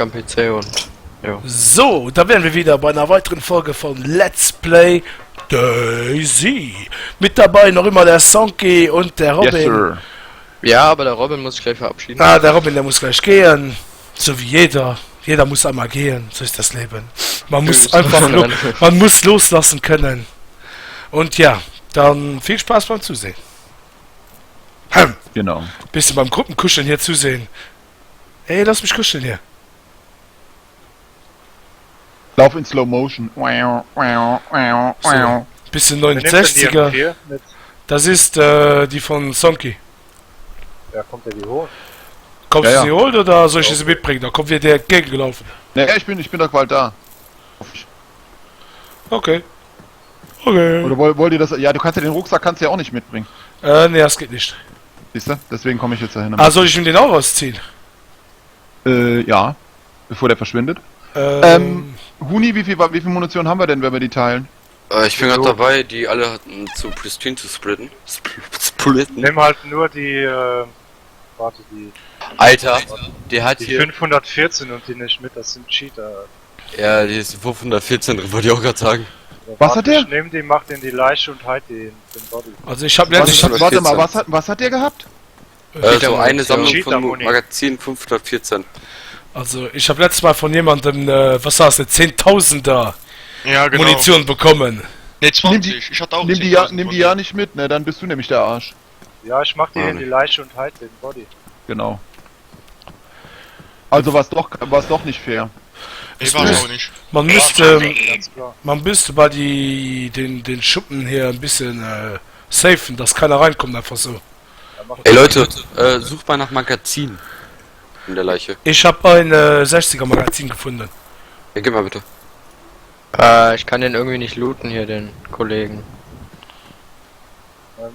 am PC und ja. So, da wären wir wieder bei einer weiteren Folge von Let's Play Daisy. Mit dabei noch immer der Sonky und der Robin. Yes, sir. Ja, aber der Robin muss sich gleich verabschieden. Ah, der Robin, der muss gleich gehen. So wie jeder. Jeder muss einmal gehen. So ist das Leben. Man muss einfach man muss loslassen können. Und ja, dann viel Spaß beim Zusehen. Genau. Bisschen beim Gruppenkuscheln hier zusehen. Ey, lass mich kuscheln hier. Lauf in Slow Motion. So, bisschen 69er. Das ist die von Sonky. Ja, kommt der die hoch? Kommst Ja, du sie holt oder soll ich sie mitbringen? Da kommt wieder der gegengelaufen. Naja, ich bin doch bald da. Okay. Okay. Oder wollt ihr das? Ja, du kannst ja den Rucksack ja auch nicht mitbringen. Nee, das geht nicht. Siehst du? Deswegen komme ich jetzt dahin. Ah, soll ich ihm den auch rausziehen? Ja. Bevor der verschwindet. Huni, wie viel Munition haben wir denn, wenn wir die teilen? Ich bin gerade dabei, die alle zu Pristine zu splitten. Nimm halt nur die, die Alter, der hat hier... 514 und die nicht mit, das sind Cheater. Ja, die ist 514, wollte ich auch gerade sagen. Was hat der? Nimm die, mach den die Leiche und halt den Body. Also ich habe letztens... Warte mal, was hat der gehabt? So eine Sammlung von Cheater-Muni. Magazin 514. Also ich habe letztes Mal von jemandem, was war es, eine 10.000er Ja, genau. Munition bekommen. Ne, 20. Ich hatte auch Nimm die ja nicht mit, ne? Dann bist du nämlich der Arsch. Ja, ich mach dir in die Leiche und halt den Body. Genau. Also war's doch nicht fair. Nee, war auch nicht. Man müsste, Ganz klar. man müsste bei den Schuppen hier ein bisschen safen, dass keiner reinkommt, einfach so. Ey Leute, sucht mal nach Magazin in der Leiche. Ich habe ein 60er Magazin gefunden. Ja, gib mal bitte. Ich kann den irgendwie nicht looten hier, den Kollegen.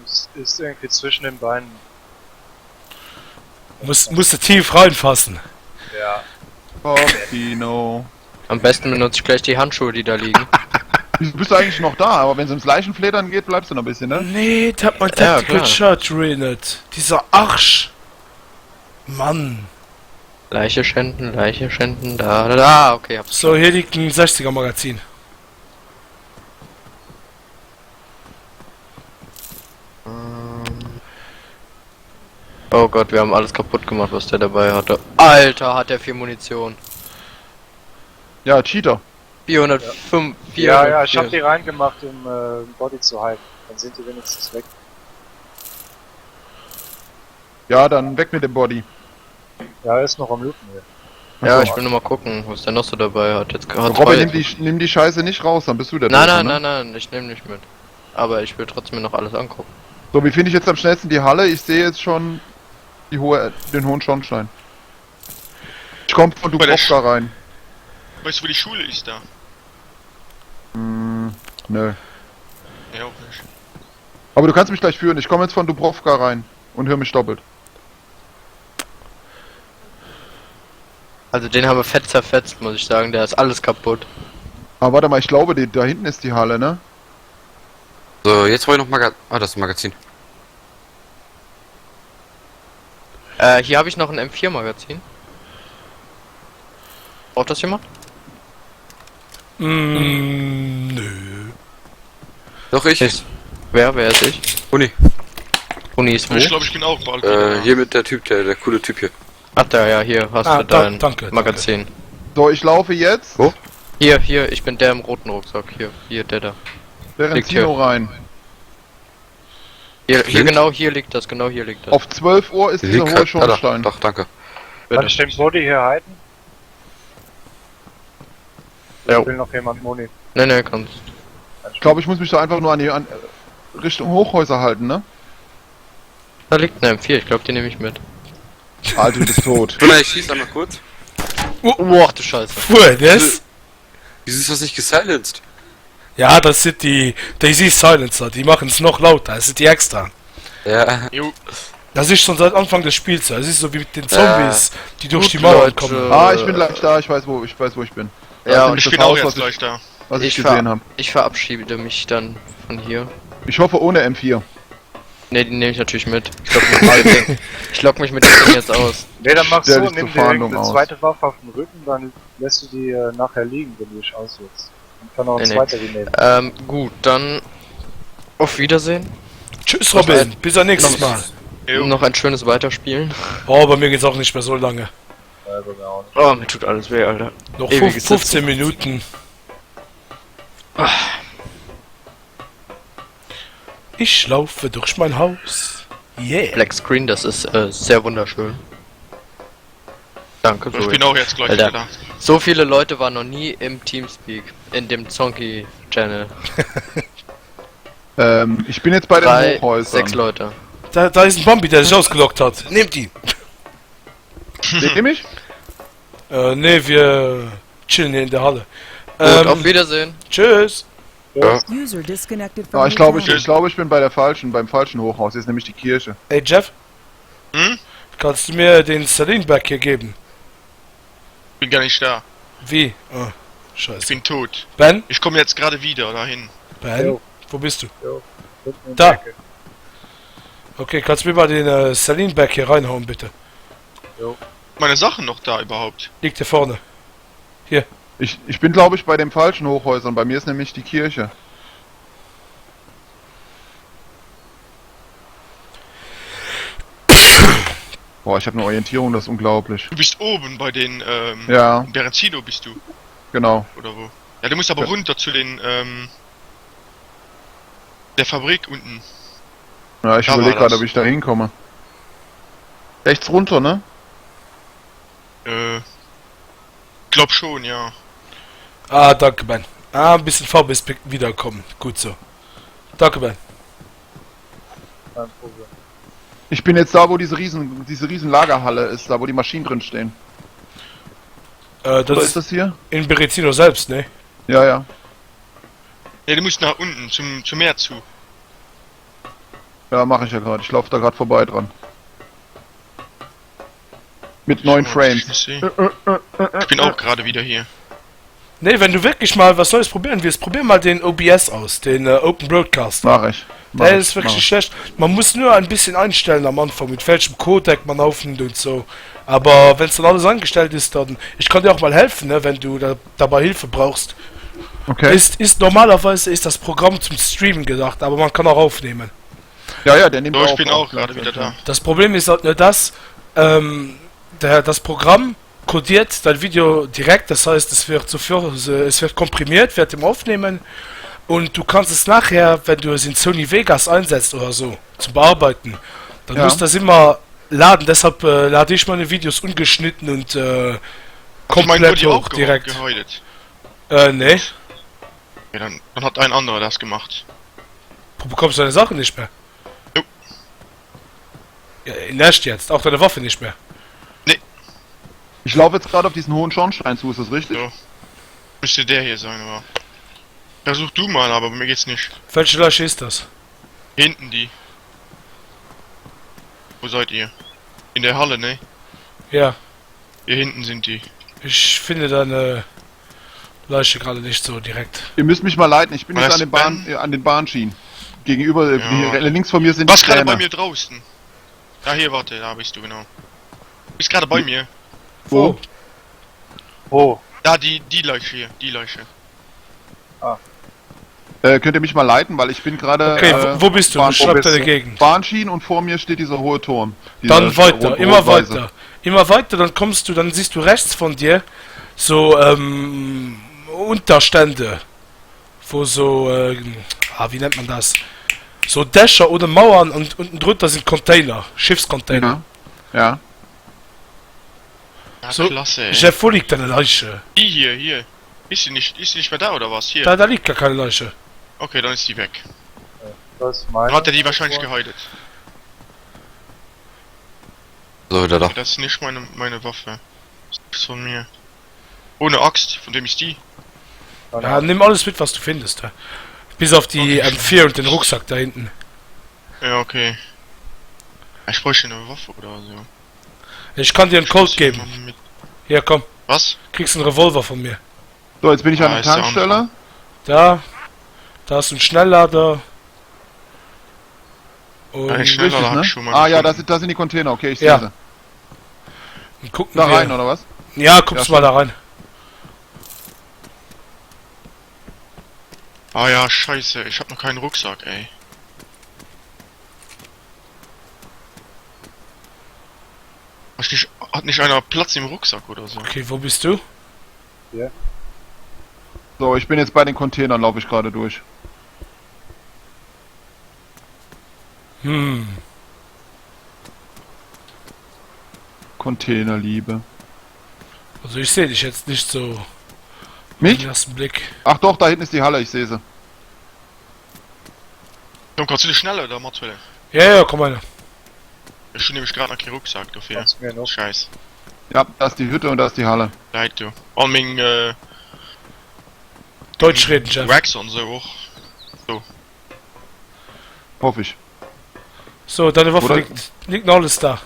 Es ist irgendwie zwischen den Beinen. Musste tief reinfassen. Ja. Oh, Dino. Am besten benutze ich gleich die Handschuhe, die da liegen. Wieso bist du eigentlich noch da? Aber wenn es ums Leichenfledern geht, bleibst du noch ein bisschen, ne? Nee, der hat mein Ja, Tactical klar. Shirt ruiniert. Dieser Arsch. Mann. Leiche schänden, da, okay, hab's. So, hier liegt ein 60er Magazin. Oh Gott, wir haben alles kaputt gemacht, was der dabei hatte. Alter, hat der viel Munition. Ja, Cheater. 405, Ja, ich hab die reingemacht, um Body zu halten. Dann sind die wenigstens weg. Ja, dann weg mit dem Body. Ja, er ist noch am Looten hier. Ja, ich will nur mal gucken, was der noch so dabei hat. Jetzt hat Robin, nimm die Scheiße nicht raus, dann bist du der Böse, ne? Nein, ich nehme nicht mit. Aber ich will trotzdem noch alles angucken. So, wie finde ich jetzt am schnellsten die Halle? Ich sehe jetzt schon den hohen Schornstein. Ich komme von Bei der Dubrovka rein. Weißt du, wo die Schule ist da? Nö. Ja, auch nicht. Aber du kannst mich gleich führen. Ich komme jetzt von Dubrovka rein und höre mich doppelt. Also den haben wir fett zerfetzt, muss ich sagen. Der ist alles kaputt. Aber warte mal, ich glaube, da hinten ist die Halle, ne? So, jetzt wollte ich noch das ist ein Magazin. Hier habe ich noch ein M4-Magazin. Braucht das jemand? Nö. Doch, ich. Wer ist ich? Uni. Uni ist wo? Ich glaube, ich bin auch bald. Hier mit der Typ, der coole Typ hier. Ach da, ja, hier hast du dein danke. Magazin. So, ich laufe jetzt Wo? Hier, ich bin der im roten Rucksack. Hier, der da. während Liegt Tino rein. Hier, Flint? genau hier liegt das, genau hier liegt das. Auf 12 Uhr ist dieser hohe Schornstein. Doch, danke. Kann ich den Body hier halten? Ja. Ich will noch jemand Muni. Ne, kannst. Ich glaube, ich muss mich da einfach nur an Richtung Hochhäuser halten, ne? Da liegt eine M4, ich glaube, die nehme ich mit. Alter, du bist tot. Ich schieß einmal kurz. Ach du Scheiße. Puh, das? Wieso ist das nicht gesilenced? Ja, das sind die Daisy Silencer. Die machen es noch lauter. Das sind die extra. Ja. Jo. Das ist schon seit Anfang des Spiels so. Es ist so wie mit den Zombies, die durch Gut, die Mauern Leute. kommen. Ah, ich bin gleich da, ich weiß wo ich bin. Ja, Das ist und nämlich Ich das bin auch Haus, jetzt gleich da. was ich gesehen habe. Ich verabschiede mich dann von hier. Ich hoffe ohne M4. Ne, die nehme ich natürlich mit. Ich lock mich mit dem Ding jetzt aus. Ne, dann machst Stell du, dich zur nimm dir Fahndung eine aus. zweite Waffe auf den Rücken, dann lässt du die nachher liegen, wenn du dich auswählst. Dann kann auch ein Nee, nee. zweiter die nehmen. Gut, dann auf Wiedersehen. Tschüss, Robin. Bis zum nächsten Mal. Jo. Noch ein schönes Weiterspielen. Oh, bei mir geht's auch nicht mehr so lange. Bei mir auch nicht. Oh, mir tut alles weh, Alter. Noch Ewiges 15 Minuten. Ich laufe durch mein Haus. Yeah. Black Screen, das ist sehr wunderschön. Danke, Ich Zoe. bin auch jetzt gleich Alter. wieder da. So viele Leute waren noch nie im Teamspeak. In dem Zonky-Channel. Ich bin jetzt bei den 6 Hochhäusern. Leute. Da ist ein Bombi, der sich ausgelockt hat. Nehmt ihn. Seht ihr mich? Ne, wir chillen hier in der Halle. Gut, auf Wiedersehen. Tschüss. User disconnected from Ah, your ich glaube, channel. ich bin beim falschen Hochhaus. Hier ist nämlich die Kirche. Ey, Jeff? Hm? Kannst du mir den Salinberg hier geben? Bin gar nicht da. Wie? Oh, Ich scheiße. bin tot. Ben? Ich komme jetzt gerade wieder dahin. Ben? Jo. Wo bist du? Hinten in Da. der Ecke. Okay, kannst du mir mal den Salinberg hier reinhauen, bitte? Meine Sachen noch da überhaupt? Liegt hier vorne. Ich bin, glaube ich, bei den falschen Hochhäusern. Bei mir ist nämlich die Kirche. Boah, ich habe eine Orientierung, das ist unglaublich. Du bist oben bei den, Ja, in Berenzino bist du, genau. oder wo? Ja, du musst aber Ja. runter zu den, der Fabrik unten. Ja, ich Da war überlege gerade, das. ob ich da hinkomme. Rechts runter, ne? Glaub schon, ja. Ah, danke, Ben. Ah, ein bisschen vor bis wiederkommen. Gut so. Danke, Ben. Kein Problem. Ich bin jetzt da, wo diese riesen Lagerhalle ist, da wo die Maschinen drin stehen. Das Oder ist ist das hier? in Berezino selbst, ne? Ja, ja. Ja, du musst nach unten, zum Meer zu. Ja, mache ich ja gerade. Ich laufe da gerade vorbei dran. Mit 9 Frames. Ich bin auch gerade wieder hier. Ne, wenn du wirklich mal was Neues probieren willst, probier mal den OBS aus, den Open Broadcast. Mache ich. Der ist wirklich nicht schlecht. Man muss nur ein bisschen einstellen am Anfang, mit welchem Codec man aufnimmt und so. Aber wenn es dann alles angestellt ist, dann... Ich kann dir auch mal helfen, ne, wenn du dabei Hilfe brauchst. Okay. Ist normalerweise ist das Programm zum Streamen gedacht, aber man kann auch aufnehmen. Ja, der nimmt So, ich auf, bin auch gerade wieder ja. da. Das Problem ist halt nur das, das Programm kodiert dein Video direkt, das heißt, es wird komprimiert, wird im Aufnehmen und du kannst es nachher, wenn du es in Sony Vegas einsetzt oder so, zum Bearbeiten, dann Ja. musst du das immer laden, deshalb lade ich meine Videos ungeschnitten und Mein komplett wurde hoch auch direkt. geheulet. Ne, Ja, dann hat ein anderer das gemacht. du bekommst deine Sachen nicht mehr. Jo. Ja, in echt jetzt, auch deine Waffe nicht mehr. Ich laufe jetzt gerade auf diesen hohen Schornstein zu, ist das richtig? So. Müsste der hier sein, aber... Versuch du mal, aber bei mir geht's nicht. Welche Leiche ist das? Hinten die. Wo seid ihr? In der Halle, ne? Ja, Hier hinten sind die. ich finde deine Leiche gerade nicht so direkt. Ihr müsst mich mal leiten, ich bin Was, jetzt an den Bahnschienen. Gegenüber, Ja. hier, links von mir sind Was die gerade bei Kräne. mir draußen? Ja, hier, warte, da bist du, genau. Bist gerade bei mir. Wo? Oh, Da, die Leiche hier, die Leiche. Könnt ihr mich mal leiten, weil ich bin gerade... Okay, wo bist du? Bahn- Beschreib bist deine du? Gegend. Bahnschienen und vor mir steht dieser hohe Turm. Dieser Dann weiter, immer rot-weiße. weiter. Immer weiter, dann kommst du, dann siehst du rechts von dir so Unterstände. Wo so, wie nennt man das? So Dächer oder Mauern und unten drunter sind Container, Schiffscontainer. Ja. Ja, So, klasse, ey. Jeff, wo liegt deine Leiche? Die hier. Ist sie nicht mehr da, oder was? Hier. Da liegt gar keine Leiche. Okay, dann ist die weg. das ist Dann meine. hat er die wahrscheinlich geheilt. So, wieder da. Das ist nicht meine Waffe. Das ist von mir. Ohne Axt, von dem ist die. Ja, nimm alles mit, was du findest. Ja. Bis auf die Okay. M4 und den Rucksack da hinten. Ja, okay. Ich bräuchte eine Waffe oder so. Ich kann dir einen Code muss hier geben. mal mit- Hier, komm. Was? Kriegst einen Revolver von mir. So, jetzt bin ich an der ist der Tankstelle. Da ist ein Schnelllader. Und Eigentlich schneller, Richtig, da hab ne? ich schon mal Ah ja, gefunden. da sind die Container, okay, ich Ja. sehe sie. gucken Da wir. rein, oder was? Ja, guckst Ja, mal da rein. Ah ja, scheiße, ich hab noch keinen Rucksack, ey. Hat nicht einer Platz im Rucksack oder so? Okay, wo bist du? So, ich bin jetzt bei den Containern, laufe ich gerade durch. Containerliebe. Also ich sehe dich jetzt nicht so auf Mich? den ersten Blick. Ach doch, da hinten ist die Halle, ich sehe sie. Dann kannst du nicht schneller, da Matwelle. Ja, komm mal. Ich schon nämlich gerade noch keinen Rucksack dafür. Kannst mir noch. Scheiß. Ja, da ist die Hütte und da ist die Halle. Leid, du. Und mein, Deutsch reden, Chef. Wax und so auch. Hoffe ich. So, deine Waffe Oder- liegt noch alles da.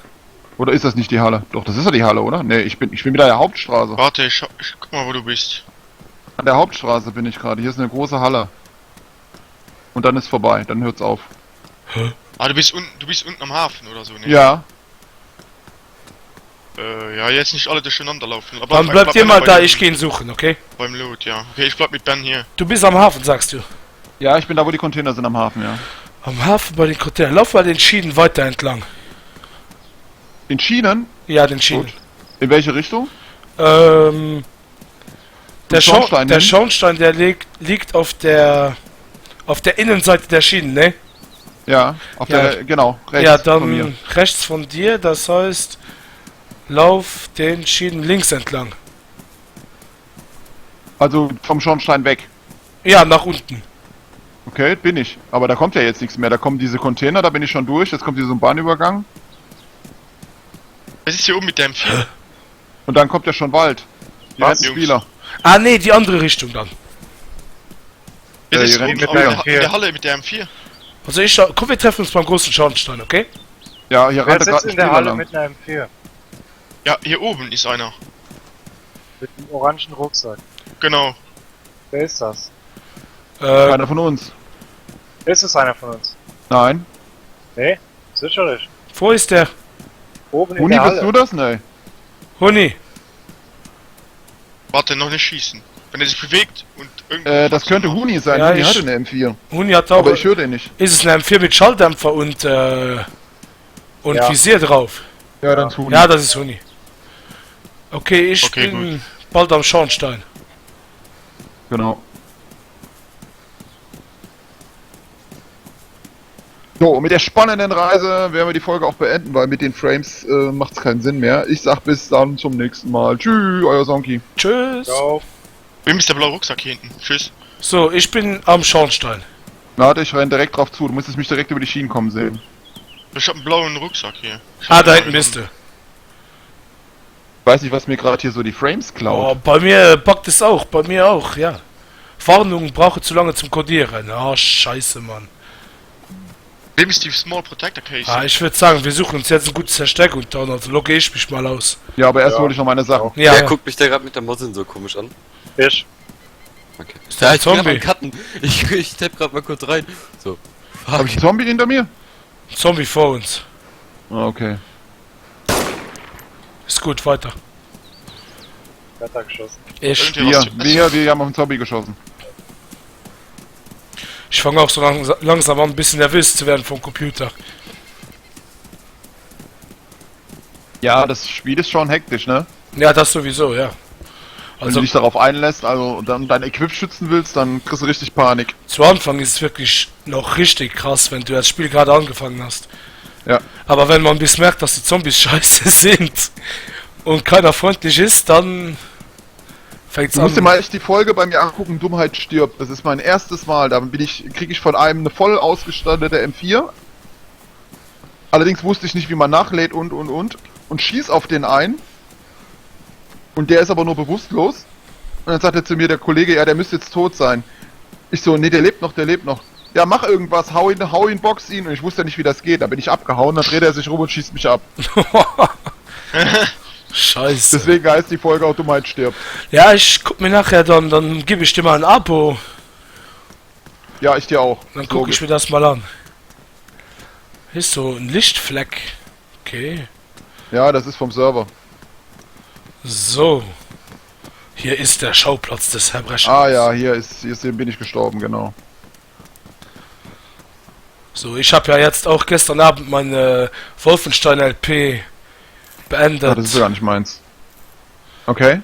Oder ist das nicht die Halle? Doch, das ist ja die Halle, oder? Ne, ich bin wieder an der Hauptstraße. Warte, ich guck mal, wo du bist. An der Hauptstraße bin ich gerade. Hier ist eine große Halle. Und dann ist vorbei, dann hört's auf. Ah, du bist unten am Hafen oder so, ne? Ja, Ja, jetzt nicht alle durcheinander laufen. Aber Dann bleibt ihr mal mal da, dem- ich geh ihn suchen, okay? Beim Loot, ja. Okay, ich bleib mit Ben hier. Du bist am Hafen, sagst du. ja, ich bin da, wo die Container sind am Hafen, ja. Am Hafen bei den Containern. Lauf mal den Schienen weiter entlang. In Schienen? Ja, den Schienen. Gut. In welche Richtung? Der Schornstein der hin? Schornstein, der liegt auf der Innenseite der Schienen, ne? Ja, auf Ja. der, genau, rechts Ja, von mir. dann rechts von dir, das heißt, lauf den Schienen links entlang. Also vom Schornstein weg. Ja, nach unten. Okay, bin ich. Aber da kommt ja jetzt nichts mehr. Da kommen diese Container, da bin ich schon durch. Jetzt kommt hier so ein Bahnübergang. Was ist hier oben mit dem 4? Und dann kommt ja schon Wald. Hier Was, rennt ein Jungs? Spieler. Ah, nee, die andere Richtung dann. Das ist hier oben rennt in ein Spieler. der Halle mit der M4. Also komm, wir treffen uns beim großen Schornstein, okay? Ja, hier Wer rennt sitzt gerade ein in der Spieler Halle lang. mit einer M4? Ja, hier oben ist einer. Mit einem orangen Rucksack. Genau. Wer ist das? Keiner von uns. Ist es einer von uns? Nein. Nee? Sicherlich. Wo ist der? Oben in Huni, der bist Halle. du das? Nee. Huni. Warte, noch nicht schießen. Wenn er sich bewegt und irgendwo... Das könnte Huni sein. Ja, Huni ich- hatte eine M4. Huni hat auch. Aber ich höre den nicht. Ist es eine M4 mit Schalldämpfer und Ja. Visier drauf? Ja, dann ist Huni. Ja, das ist Huni. Okay, ich Okay, bin bald am Schornstein. Genau. So, und mit der spannenden Reise werden wir die Folge auch beenden, weil mit den Frames macht es keinen Sinn mehr. Ich sag bis dann zum nächsten Mal. Tschüss, euer Sonki. Tschüss. Ciao. Wem ist der blaue Rucksack hier hinten? Tschüss. So, ich bin am Schornstein. Warte, ich renn direkt drauf zu. Du müsstest mich direkt über die Schienen kommen sehen. Ich hab einen blauen Rucksack hier. Ah, da hinten bist du. Ich weiß nicht, was mir gerade hier so die Frames Oh, klaut. bei mir backt es auch, bei mir auch, ja. Warnung, brauche zu lange zum Codieren. Ah, scheiße, Mann. Wem ist die Small Protector Case? Ah, ich würde sagen, wir suchen uns jetzt ein gutes Versteck und dann also logge ich mich mal aus. Ja, aber erst Ja. hole ich noch meine Sachen. Ja, Wer guckt mich da gerade mit der Mosin so komisch an? Ich. Okay. das Ja, ein ich bin grad Zombie? am Cutten. Ich tapp gerade mal kurz rein. So. Hab ich einen Zombie hinter mir? Zombie vor uns. Ah, okay. Ist gut, weiter. Wer hat da geschossen? Ich. Irgendwie was zu essen. Wir haben auf einen Zombie geschossen. Ich fange auch so langsam an, ein bisschen nervös zu werden vom Computer. Ja, das Spiel ist schon hektisch, ne? Ja, das sowieso, ja. Wenn Also du dich darauf einlässt, also dann dein Equip schützen willst, dann kriegst du richtig Panik. zu Anfang ist es wirklich noch richtig krass, wenn du das Spiel gerade angefangen hast. Ja. Aber wenn man bis merkt, dass die Zombies scheiße sind und keiner freundlich ist, dann fängt's Du musst dir an. mal echt die Folge bei mir angucken, Dummheit stirbt. Das ist mein erstes Mal. Da kriege ich von einem eine voll ausgestattete M4. Allerdings wusste ich nicht, wie man nachlädt und. Und schieß auf den ein. Und der ist aber nur bewusstlos. Und dann sagte zu mir der Kollege, ja, der müsste jetzt tot sein. Ich so, nee, der lebt noch. Ja, mach irgendwas, hau ihn, box ihn. Und ich wusste ja nicht, wie das geht. Dann bin ich abgehauen, dann dreht er sich rum und schießt mich ab. Scheiße. Deswegen heißt die Folge auch Dummheit stirbt. Ja, ich guck mir nachher dann gebe ich dir mal ein Abo. Ja, ich dir auch. Dann gucke ich mir das mal an. Ist so ein Lichtfleck. Okay. Ja, das ist vom Server. So. Hier ist der Schauplatz des Verbrechens. Ah ja, hier bin ich gestorben, genau. So, ich habe ja jetzt auch gestern Abend meine Wolfenstein LP beendet. Ah, das ist ja gar nicht meins. Okay.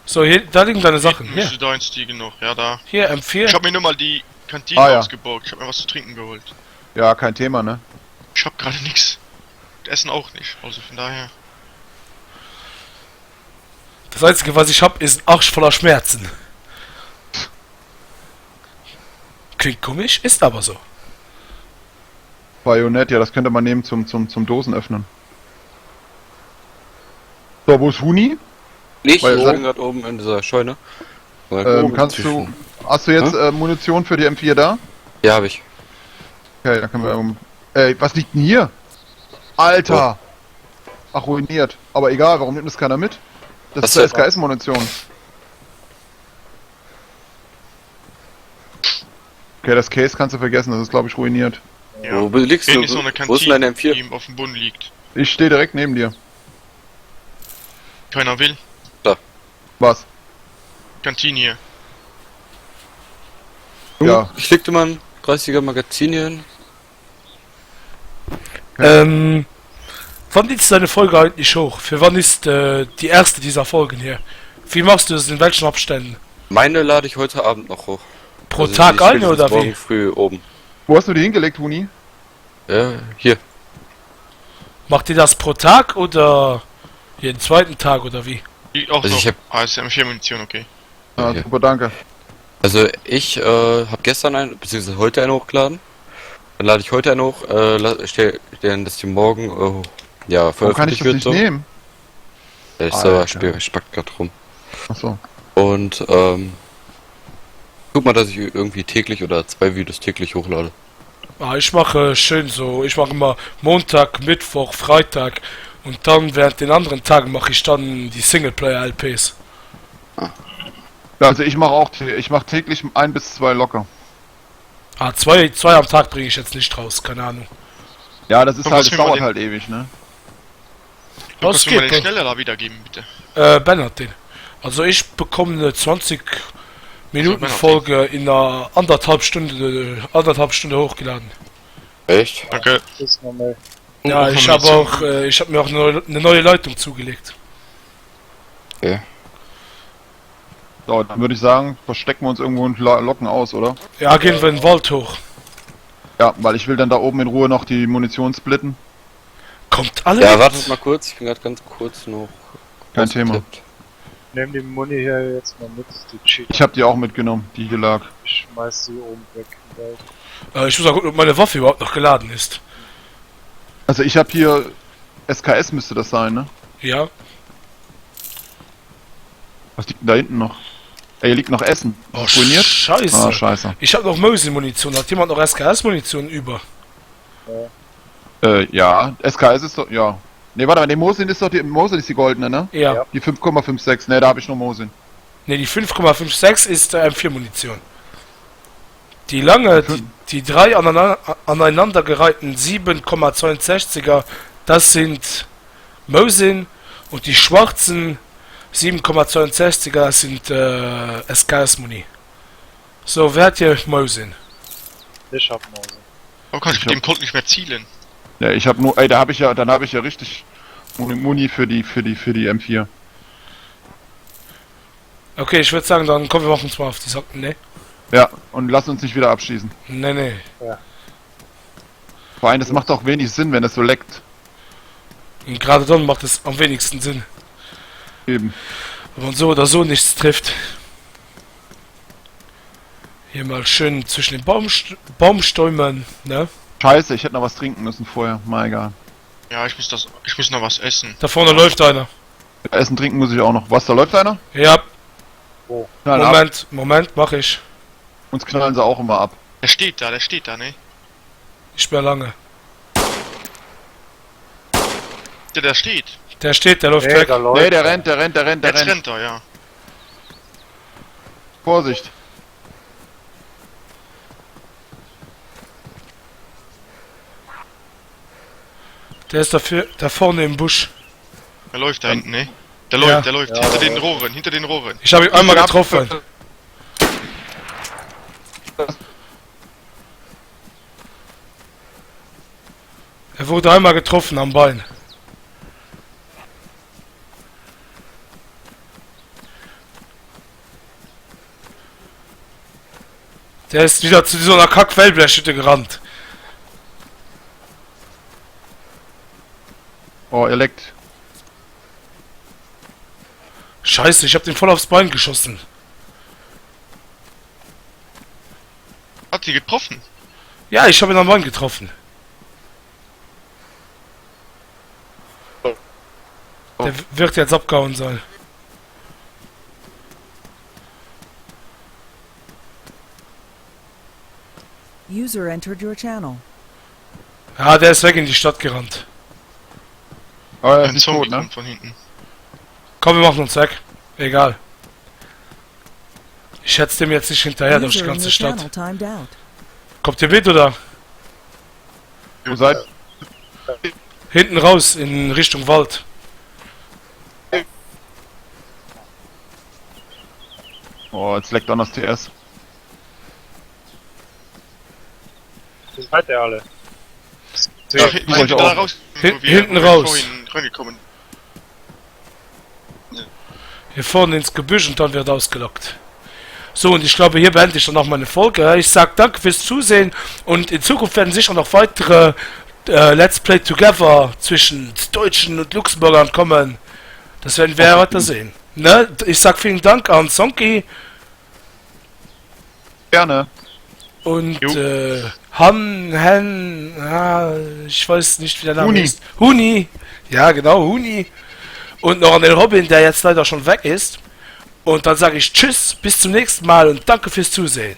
So, hier, da liegen deine Sachen. Müsste Hier, da einstiegen noch, ja da. hier M4. Ich hab mir nur mal die Kantine Ah, ja. ausgeborgt, ich hab mir was zu trinken geholt. Ja, kein Thema, ne? Ich hab gerade nix. Essen auch nicht, also von daher. Das Einzige, was ich hab, ist ein Arsch voller Schmerzen. Klingt komisch, ist aber so. Bajonett, ja, das könnte man nehmen zum Dosen öffnen. So, wo ist Huni? Ich Weil- bin gerade oben in dieser Scheune. Kannst du... Hast du jetzt Munition für die M4 da? Ja, habe ich. Okay, dann können wir... was liegt denn hier? Alter! Ach, ruiniert. Aber egal, warum nimmt das keiner mit? Das Was ist denn? SKS-Munition. Okay, das Case kannst du vergessen, das ist glaube ich ruiniert. Ja. Wo liegst Hinten du? ist noch eine Wo ist denn deine Kantine, M4? die auf dem Boden liegt. Ich stehe direkt neben dir. Keiner will. Was? Kantine hier. Ja. Ich legte mal ein 30er Magazin hier hin. Wann ist deine Folge eigentlich hoch? Für wann ist die erste dieser Folgen hier? Wie machst du es, in welchen Abständen? Meine lade ich heute Abend noch hoch. Pro Also Tag die eine spätestens oder morgen wie? früh oben. Wo hast du die hingelegt, Huni? Ja, hier. Macht ihr das pro Tag oder jeden zweiten Tag oder wie? Die auch Also noch ich hab- ASM4 Munition, okay. Ah, Okay. super, danke. Also ich habe gestern einen, beziehungsweise heute einen hochgeladen. Dann lade ich heute einen hoch, stellen, dass die morgen ja, Warum kann ich veröffentlicht das wird. nicht So. nehmen? Der ist Alter. aber spackt grad rum. Achso. Und guck mal, dass ich irgendwie täglich oder 2 Videos täglich hochlade. Ah, ich mache schön so. Ich mache immer Montag, Mittwoch, Freitag und dann während den anderen Tagen mache ich dann die Singleplayer-LPs. Ja, also ich mache täglich 1 bis 2 locker. Ah, zwei am Tag bringe ich jetzt nicht raus, keine Ahnung. Ja, das ist Und halt, was das mir mal dauert den- halt ewig, ne? Du kannst Das mir mal geht den doch. schneller da wiedergeben, bitte. Ben hat den. Also ich bekomme eine 20 Minuten Ben hat Folge in einer anderthalb Stunde hochgeladen. Echt? Danke. Ist normal. Ja, ich habe auch, ich habe mir auch eine neue Leitung zugelegt. Okay. So, dann würde ich sagen, verstecken wir uns irgendwo und locken aus, oder? Ja, gehen wir in den Wald hoch. Ja, weil ich will dann da oben in Ruhe noch die Munition splitten. Kommt alle Ja, mit. wartet mal kurz, ich bin gerade ganz kurz noch. Kein Thema. ausgetippt. Nehm die Muni hier jetzt mal mit, die Cheat. Ich habe die auch mitgenommen, die hier lag. Ich schmeiß sie oben weg. im Wald. Ich muss mal gucken, ob meine Waffe überhaupt noch geladen ist. Also ich habe hier... SKS müsste das sein, ne? Ja. Was liegt denn da hinten noch? Ey, hier liegt noch Essen. Oh, Ist ruiniert? scheiße. Ah, scheiße. Ich habe noch Mosin-Munition. Hat jemand noch SKS-Munition über? Ja, SKS ist doch... Ja. Ne, warte mal, die Mosin ist doch die... Mosin ist die goldene, ne? Ja. Ja. Die 5,56. Ne, da habe ich nur Mosin. Ne, die 5,56 ist M4-Munition. Die lange, die drei aneinandergereihten 7,62er, das sind Mosin, und die schwarzen 7,62er, das sind SKS-Muni. So, wer hat hier Mosin? Ich hab Mose. Warum kann ich Ich mit dem Colt nicht mehr zielen? Ja, ich habe nur... Ey, dann habe ich ja richtig Muni für die M4. Okay, ich würde sagen, dann kommen wir machen uns mal auf die Socken, ne? Ja, und lass uns nicht wieder abschießen. Ne. Vor allem, das macht auch wenig Sinn, wenn es so leckt. Und gerade dann macht es am wenigsten Sinn, Eben. wenn man so oder so nichts trifft. Hier mal schön zwischen den Baumstäumen, ne? Scheiße, ich hätte noch was trinken müssen vorher. Mal egal. Ja, ich muss noch was essen. Da vorne läuft einer. Essen, trinken muss ich auch noch. Was, da läuft einer? Ja, Knallen ab. Moment, mach ich. Uns knallen sie auch immer ab. Der steht da, ne? Ich bin lange. Der steht. Der steht, der läuft Nee, weg. da läuft. Nee, der rennt. Jetzt rennt er, ja. Vorsicht. Der ist dafür da vorne im Busch. Er läuft da hinten, ne? Der Ja. läuft, der läuft. Hinter den Rohren, hinter den Rohren. Ich habe ihn einmal getroffen. Er wurde einmal getroffen am Bein. Der ist wieder zu so einer Kack-Wellblechhütte gerannt. Oh, er leckt. Scheiße, ich hab den voll aufs Bein geschossen. Hat sie getroffen? Ja, ich habe ihn am Bein getroffen. Der wird jetzt abgehauen sein. User entered your channel. Ja, der ist weg in die Stadt gerannt. Oh, er ist Ein nicht Zombie tot, ne? kommt von hinten. Komm, wir machen uns weg. Egal. Ich hetze dem jetzt nicht hinterher durch die User in ganze your Stadt. channel timed out. Kommt ihr mit oder? Ihr seid... Hinten raus, in Richtung Wald. Oh, jetzt leckt an das TS. Wo seid ihr alle? Ja, ich sind wir auch. da raus? Hinten wo wir raus. vorhin reingekommen. Hier vorne ins Gebüsch und dann wird ausgelockt. So, und ich glaube, hier beende ich dann auch meine Folge. Ich sage danke fürs Zusehen und in Zukunft werden sicher noch weitere Let's Play Together zwischen Deutschen und Luxemburgern kommen. Das werden wir weiter sehen. Ne? Ich sag vielen Dank an Sonki Gerne. und Jo. ich weiß nicht, wie der Name Huni. ist. Huni. Ja, genau, Huni. Und noch an den Robin, der jetzt leider schon weg ist. Und dann sage ich Tschüss, bis zum nächsten Mal und danke fürs Zusehen.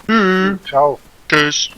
Tschüss. Ciao. Tschüss.